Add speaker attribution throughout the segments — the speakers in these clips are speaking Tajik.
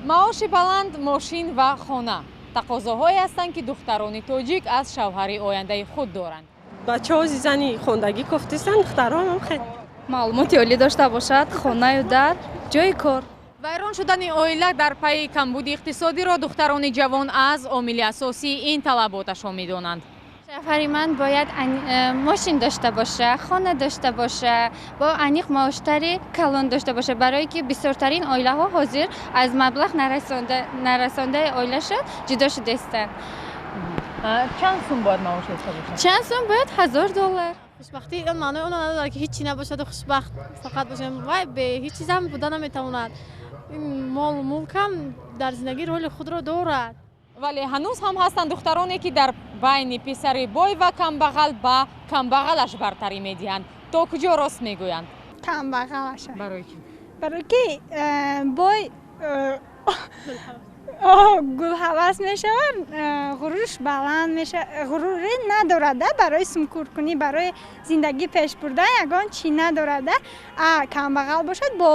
Speaker 1: маоши баланд, мошин ва хона тақозоҳое ҳастанд, ки духтарони тоҷик аз шавҳари ояндаи худ доранд.
Speaker 2: бачаҳо зани хондагӣ кофтистанд, духтарон ҳам хеле
Speaker 3: маълумоти олӣ дошта бошад, хонаю дар ҷои кор.
Speaker 1: вайрон шудани оила дар пайи камбуди иқтисодиро духтарони ҷавон аз омили асосии ин талаботашон медонанд.
Speaker 4: шавҳари ман бояд мошин дошта боша, хона дошта боша, бо аниқ маоштари калон дошта боша, барое ки бисёртарин оилаҳо ҳозир аз маблағ нарасондаи оилашон ҷудо шудастанд.
Speaker 1: чанд сум бояд маош дошта бошад?
Speaker 4: чанд сум бояд $1000.
Speaker 5: خوشبختی اون معنای اون نداره که هیچی نباشد و خوشبخت فقط باشیم وای به هیچ چیز هم بوده نمیتواند. این مال و ملک هم در زندگی رول خود را دارد.
Speaker 1: вале ҳанӯз ҳам ҳастанд духтароне ки дар байни писари бой ва камбағал ба камбағалаш бартарӣ медиҳанд. то куҷо рост мегӯянд?
Speaker 6: камбағалаша.
Speaker 1: барои чӣ?
Speaker 6: барои ки бой гулҳавас мешавад, ғуруш баланд мешавад, ғуруре надорад, барои сумкуркунӣ, барои зиндагӣ пеш бурдан ягон чӣ надорад. камбағал бошад, бо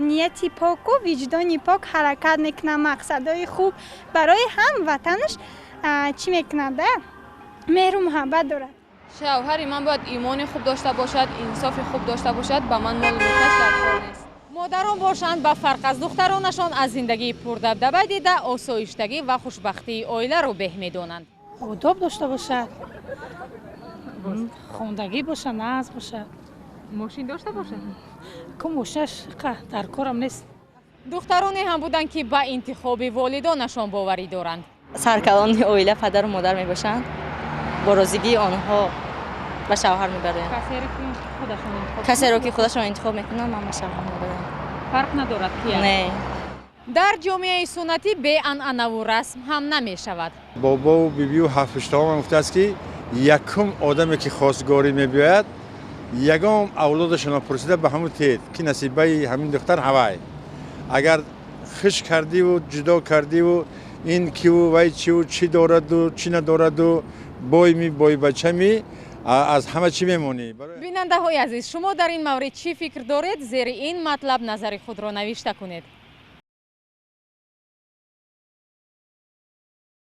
Speaker 6: нияти поку виҷдони пок ҳаракат мекунад, мақсадои хуб барои ҳам ватанаш чӣ мекунад, меҳру муҳаббат дорад.
Speaker 3: шавҳари ман бояд имони хуб дошта бошад, инсофи хуб дошта бошад, ба ман молу мулкаш дар кор нест.
Speaker 1: модарон бошанд ба фарқ аз духтаронашон аз зиндагии пурдабдаба дида осоиштагӣ ва хушбахтии оиларо беҳ медонанд.
Speaker 7: одоб дошта бошад, хондагӣ бошад, назм бошад,
Speaker 1: мошин дошта бошад.
Speaker 7: мошинаш дар корам нест.
Speaker 1: духтароне ҳам буданд ки ба интихоби волидонашон боварӣ доранд.
Speaker 8: саркалони оила падару модар мебошанд, бо розигии онҳо ба шавҳар мебароянд. касеро ки худашон интихоб мекунанд, ман ба шавҳар мебароям.
Speaker 1: фарқ надорад ки
Speaker 8: не.
Speaker 1: дар ҷомеаи суннатӣ беанъанаву расм ҳам намешавад.
Speaker 9: бобову бибиву ҳафтуштаҳоам гуфтааст ки якум одаме ки хостгорӣ мебиёяд ягон авлодашонро пурсида ба ҳамун тед ки насибаи ҳамин духтар ҳавай агар хиш кардиву ҷудо кардиву ин киву вай чиву чӣ дораду чӣ надораду бойми бойбачами аз ҳама чӣ мемонӣ.
Speaker 1: бинандаҳои азиз, шумо дар ин маврид чӣ фикр доред? зери ин матлаб назари худро навишта кунед.